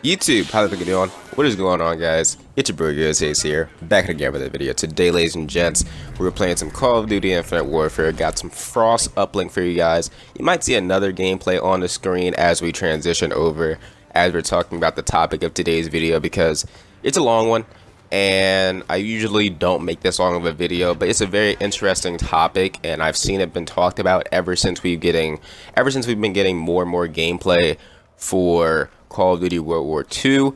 YouTube, how's it going? What is going on, guys? It's your bro Ace here, back again with a video. Today, ladies and gents, we're playing some Call of Duty Infinite Warfare. Got some Frost uplink for you guys. You might see another gameplay on the screen as we transition over, as we're talking about the topic of today's video, because it's a long one, and I usually don't make this long of a video, but it's a very interesting topic, and I've seen it been talked about ever since we've been getting more and more gameplay for Call of Duty World War II,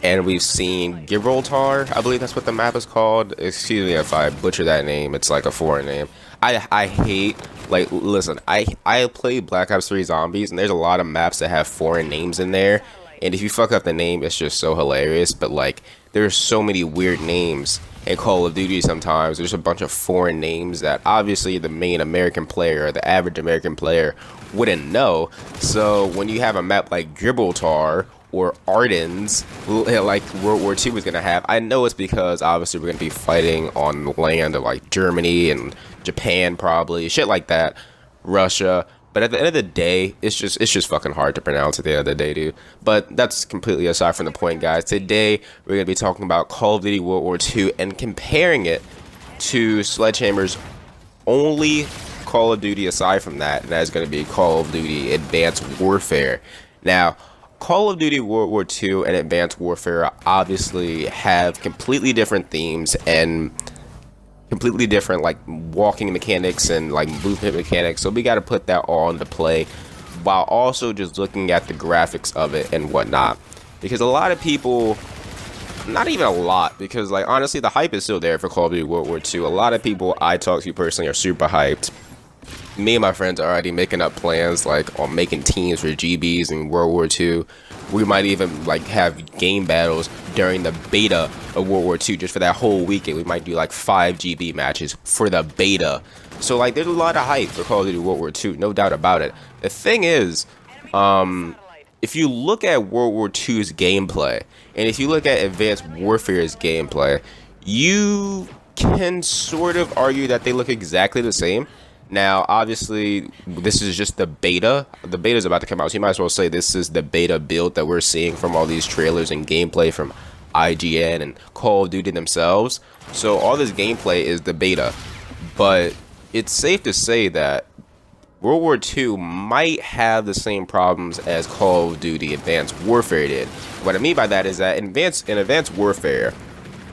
and we've seen Gibraltar, I believe that's what the map is called. Excuse me if I butcher that name, it's like a foreign name. I hate, like, listen, I play Black Ops 3 Zombies, and there's a lot of maps that have foreign names in there, and if you fuck up the name, it's just so hilarious. But like, there's so many weird names in Call of Duty sometimes. There's a bunch of foreign names that obviously the main American player, or the average American player, wouldn't know. So when you have a map like Gibraltar or Ardennes, like World War II was gonna have, I know it's because obviously we're gonna be fighting on the land of like Germany and Japan, probably shit like that, Russia. But at the end of the day, it's just fucking hard to pronounce at the end of the day, dude. But that's completely aside from the point, guys. Today we're gonna be talking about Call of Duty World War II and comparing it to Sledgehammer's only Call of Duty aside from that, and that is going to be Call of Duty Advanced Warfare. Now, Call of Duty World War II and Advanced Warfare obviously have completely different themes and completely different like walking mechanics and like movement mechanics, so we got to put that all into play while also just looking at the graphics of it and whatnot, because a lot of people, not even a lot, because like honestly the hype is still there for Call of Duty World War II. A lot of people I talk to personally are super hyped. Me and my friends are already making up plans like on making teams for GBs in World War II. We might even like have game battles during the beta of World War II just for that whole weekend. We might do like 5 GB matches for the beta. So like there's a lot of hype for Call of Duty World War II, no doubt about it. The thing is, if you look at World War II's gameplay and if you look at Advanced Warfare's gameplay, you can sort of argue that they look exactly the same. Now, obviously, this is just the beta. The beta is about to come out, so you might as well say this is the beta build that we're seeing from all these trailers and gameplay from IGN and Call of Duty themselves. So all this gameplay is the beta, but it's safe to say that World War II might have the same problems as Call of Duty Advanced Warfare did. What I mean by that is that in Advanced Warfare,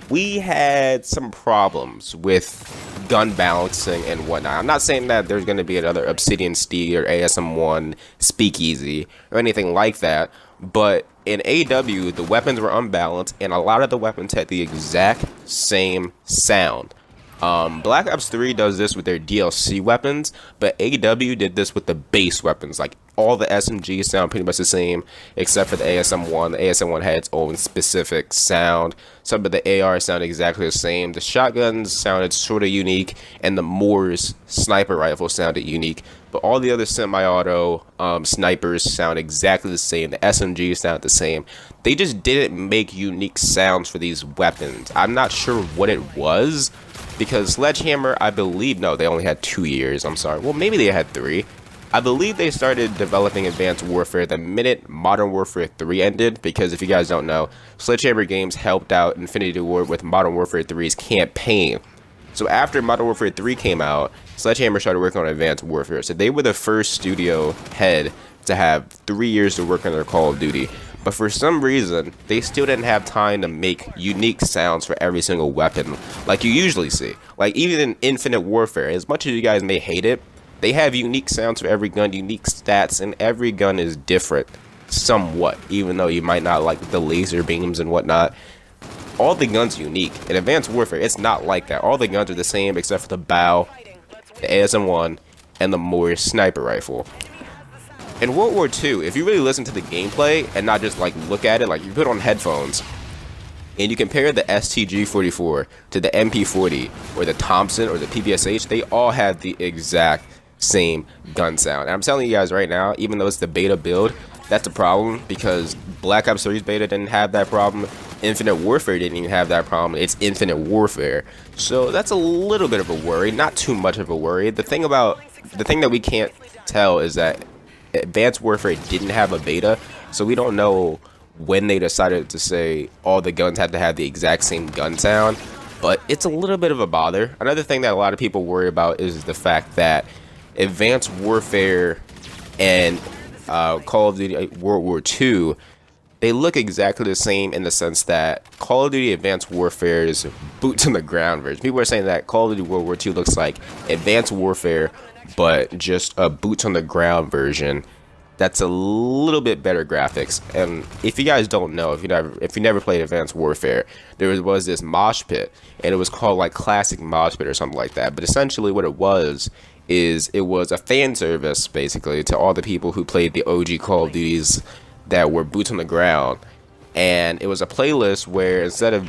we had some problems with gun balancing and whatnot. I'm not saying that there's going to be another Obsidian Steed or ASM-1 Speakeasy or anything like that, but in AW, the weapons were unbalanced, and a lot of the weapons had the exact same sound. Black Ops 3 does this with their DLC weapons, but AW did this with the base weapons. Like, all the SMGs sound pretty much the same, except for the ASM-1. The ASM-1 had its own specific sound. Some of the AR sound exactly the same. The shotguns sounded sort of unique, and the Moore's sniper rifle sounded unique. But all the other semi-auto snipers sound exactly the same. The SMGs sound the same. They just didn't make unique sounds for these weapons. I'm not sure what it was, because Sledgehammer, I believe, no, they only had 2 years, I'm sorry. Well, maybe they had 3. I believe they started developing Advanced Warfare the minute Modern Warfare 3 ended, because if you guys don't know, Sledgehammer Games helped out Infinity Ward with Modern Warfare 3's campaign. So after Modern Warfare 3 came out, Sledgehammer started working on Advanced Warfare. So they were the first studio head to have 3 years to work on their Call of Duty. But for some reason, they still didn't have time to make unique sounds for every single weapon like you usually see. Like even in Infinite Warfare, as much as you guys may hate it, they have unique sounds for every gun, unique stats, and every gun is different somewhat, even though you might not like the laser beams and whatnot. All the guns are unique. In Advanced Warfare, it's not like that. All the guns are the same except for the bow, the ASM-1, and the Moore's sniper rifle. In World War II, if you really listen to the gameplay and not just like look at it, like you put on headphones and you compare the STG-44 to the MP40 or the Thompson or the PPSH, they all have the exact same gun sound. And I'm telling you guys right now, even though it's the beta build, that's a problem, because Black Ops 3's beta didn't have that problem. Infinite Warfare didn't even have that problem. It's Infinite Warfare. So that's a little bit of a worry, not too much of a worry. The thing that we can't tell is that Advanced Warfare didn't have a beta, so we don't know when they decided to say all the guns have to have the exact same gun sound, but it's a little bit of a bother. Another thing that a lot of people worry about is the fact that Advanced Warfare and Call of Duty World War II, they look exactly the same in the sense that Call of Duty Advanced Warfare is boots on the ground version. People are saying that Call of Duty World War II looks like Advanced Warfare, but just a boots on the ground version that's a little bit better graphics. And if you guys don't know, if you never played Advanced Warfare, there was this mosh pit, and it was called like Classic Mosh Pit or something like that. But essentially what it was is it was a fan service basically to all the people who played the OG Call of Duties that were boots on the ground. And it was a playlist where instead of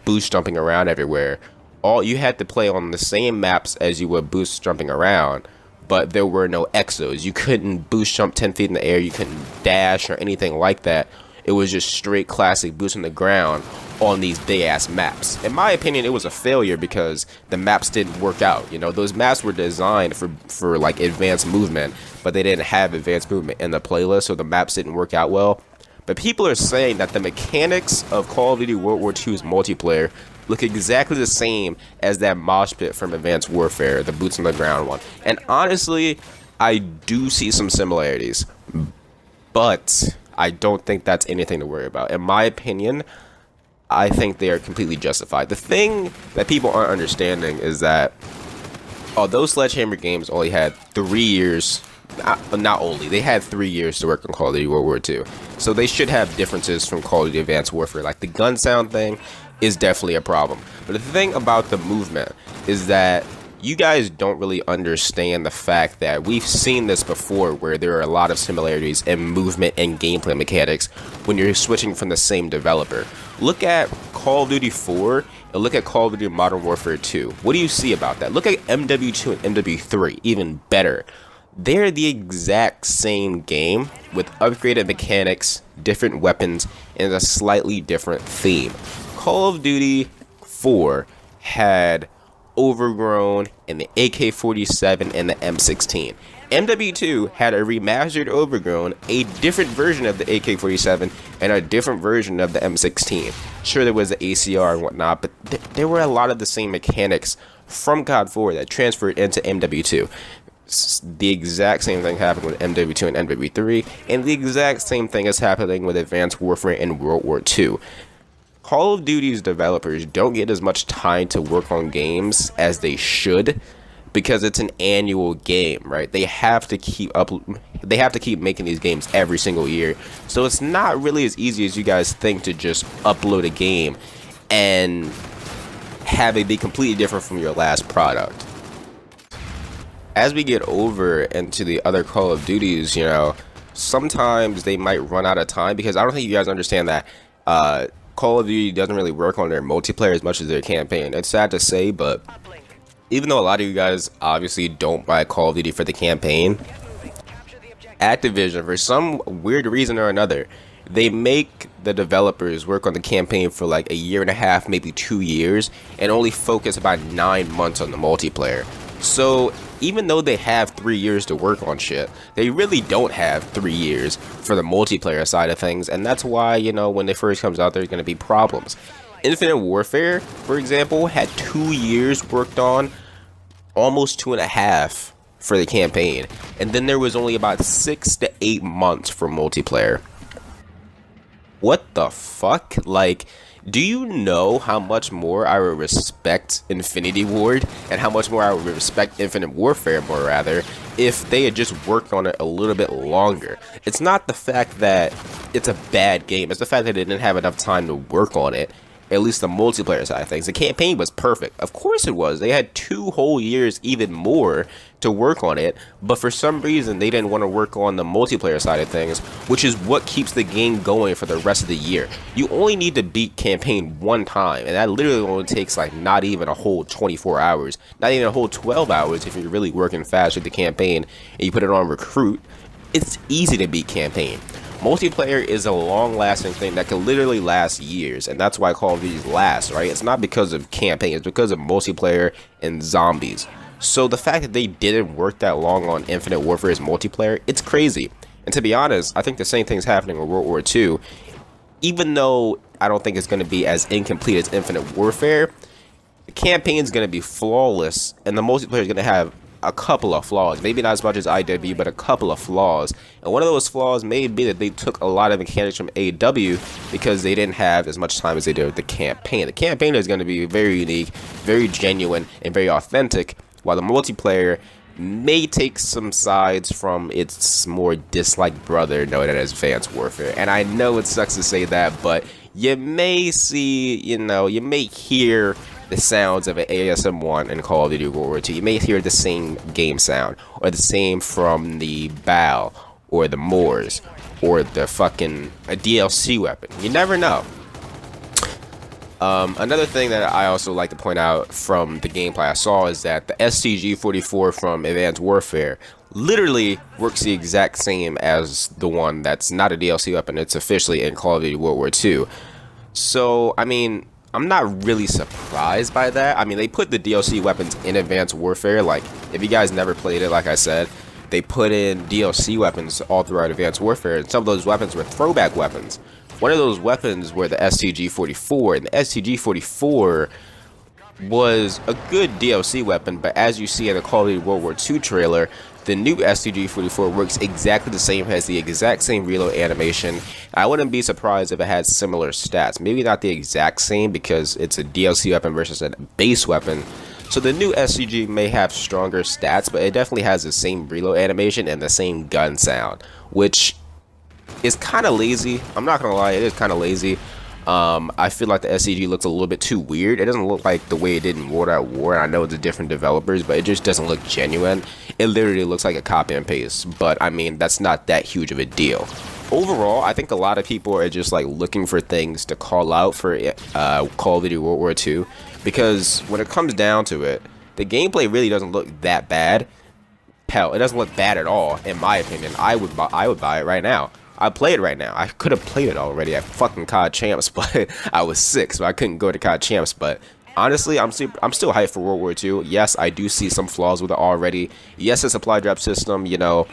boost jumping around everywhere, all you had to play on the same maps as you would boost jumping around, but there were no exos. You couldn't boost jump 10 feet in the air, you couldn't dash or anything like that. It was just straight classic boost on the ground on these big ass maps. In my opinion, it was a failure because the maps didn't work out. You know, those maps were designed for like advanced movement, but they didn't have advanced movement in the playlist, so the maps didn't work out well. But people are saying that the mechanics of Call of Duty World War II's multiplayer look exactly the same as that mosh pit from Advanced Warfare, the boots on the ground one. And honestly, I do see some similarities, but I don't think that's anything to worry about. In my opinion, I think they are completely justified. The thing that people aren't understanding is that although Sledgehammer Games only had 3 years, not only, they had 3 years to work on Call of Duty World War II. So they should have differences from Call of Duty Advanced Warfare. Like the gun sound thing is definitely a problem. But the thing about the movement is that you guys don't really understand the fact that we've seen this before where there are a lot of similarities in movement and gameplay mechanics when you're switching from the same developer. Look at Call of Duty 4 and look at Call of Duty Modern Warfare 2. What do you see about that? Look at MW2 and MW3, even better. They're the exact same game with upgraded mechanics, different weapons, and a slightly different theme. Call of Duty 4 had Overgrown and the AK-47 and the M16. MW2 had a remastered Overgrown, a different version of the AK-47, and a different version of the M16. Sure, there was the ACR and whatnot, but there were a lot of the same mechanics from COD 4 that transferred into MW2. The exact same thing happened with MW2 and MW3, and the exact same thing is happening with Advanced Warfare and World War II. Call of Duty's developers don't get as much time to work on games as they should because it's an annual game, right? They have to keep making these games every single year. So it's not really as easy as you guys think to just upload a game and have it be completely different from your last product. As we get over into the other Call of Duties, you know, sometimes they might run out of time because I don't think you guys understand that Call of Duty doesn't really work on their multiplayer as much as their campaign. It's sad to say, but even though a lot of you guys obviously don't buy Call of Duty for the campaign, Activision, for some weird reason or another, they make the developers work on the campaign for like a year and a half, maybe 2 years, and only focus about 9 months on the multiplayer. So even though they have 3 years to work on shit, they really don't have 3 years for the multiplayer side of things, and that's why, you know, when it first comes out, there's going to be problems. Infinite Warfare, for example, had 2 years worked on, almost 2.5 for the campaign, and then there was only about 6 to 8 months for multiplayer. What the fuck? Like, do you know how much more I would respect Infinity Ward and how much more I would respect Infinite Warfare more rather if they had just worked on it a little bit longer? It's not the fact that it's a bad game, it's the fact that they didn't have enough time to work on it. At least the multiplayer side of things. The campaign was perfect. Of course it was. They had 2 whole years, even more, to work on it. But for some reason, they didn't want to work on the multiplayer side of things, which is what keeps the game going for the rest of the year. You only need to beat campaign 1 time, and that literally only takes like not even a whole 24 hours. Not even a whole 12 hours if you're really working fast with the campaign and you put it on recruit. It's easy to beat campaign. Multiplayer is a long-lasting thing that can literally last years, and that's why Call of Duty lasts, right? It's not because of campaign, it's because of multiplayer and zombies. So the fact that they didn't work that long on Infinite Warfare's multiplayer, it's crazy. And to be honest, I think the same thing's happening with World War II. Even though I don't think it's going to be as incomplete as Infinite Warfare, the campaign is going to be flawless, and the multiplayer is going to have a couple of flaws. Maybe not as much as IW, but a couple of flaws. And one of those flaws may be that they took a lot of mechanics from AW because they didn't have as much time as they did with the campaign. The campaign is going to be very unique, very genuine, and very authentic, while the multiplayer may take some sides from its more disliked brother known as Advanced Warfare. And I know it sucks to say that, but you may see, you may hear the sounds of an ASM-1 in Call of Duty World War II. You may hear the same game sound, or the same from the BAL, or the Moors, or the fucking a DLC weapon. You never know. Another thing that I also like to point out from the gameplay I saw is that the STG-44 from Advanced Warfare literally works the exact same as the one that's not a DLC weapon. It's officially in Call of Duty World War II. So, I mean, I'm not really surprised by that. I mean, they put the DLC weapons in Advanced Warfare. Like, if you guys never played it, like I said, they put in DLC weapons all throughout Advanced Warfare, and some of those weapons were throwback weapons. One of those weapons were the STG-44, and the STG-44 was a good DLC weapon, but as you see in the Call of Duty World War II trailer, the new STG-44 works exactly the same, has the exact same reload animation. I wouldn't be surprised if it had similar stats. Maybe not the exact same because it's a DLC weapon versus a base weapon. So the new STG may have stronger stats, but it definitely has the same reload animation and the same gun sound, which is kind of lazy. I'm not gonna lie, it is kind of lazy. I feel like the SCG looks a little bit too weird. It doesn't look like the way it did in World at War. I know it's a different developers, but it just doesn't look genuine. It literally looks like a copy and paste, but I mean, that's not that huge of a deal. Overall, I think a lot of people are just like looking for things to call out for Call of Duty World War II, because when it comes down to it, the gameplay really doesn't look that bad. Hell, it doesn't look bad at all, in my opinion. I would buy it right now. I play it right now. I could have played it already at fucking COD Champs, but I was sick, so I couldn't go to COD Champs. But honestly, I'm still hyped for World War II. Yes, I do see some flaws with it already. Yes, the supply drop system, you know,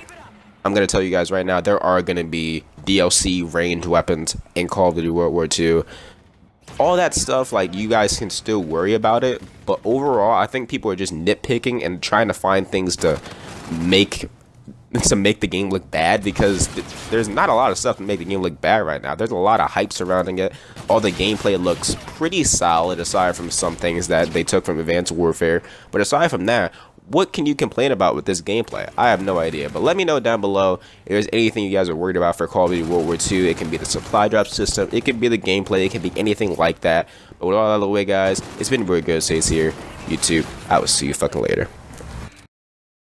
I'm going to tell you guys right now, there are going to be DLC range weapons in Call of Duty World War II. All that stuff, like, you guys can still worry about it. But overall, I think people are just nitpicking and trying to find things to make the game look bad, because there's not a lot of stuff to make the game look bad right now. There's a lot of hype surrounding it. All the gameplay looks pretty solid, aside from some things that they took from Advanced Warfare. But aside from that, what can you complain about with this gameplay? I have no idea. But let me know down below if there's anything you guys are worried about for Call of Duty World War II. It can be the supply drop system, it can be the gameplay, it can be anything like that. But with all out of the way, guys, it's been really good. Stays here, YouTube. I will see you fucking later.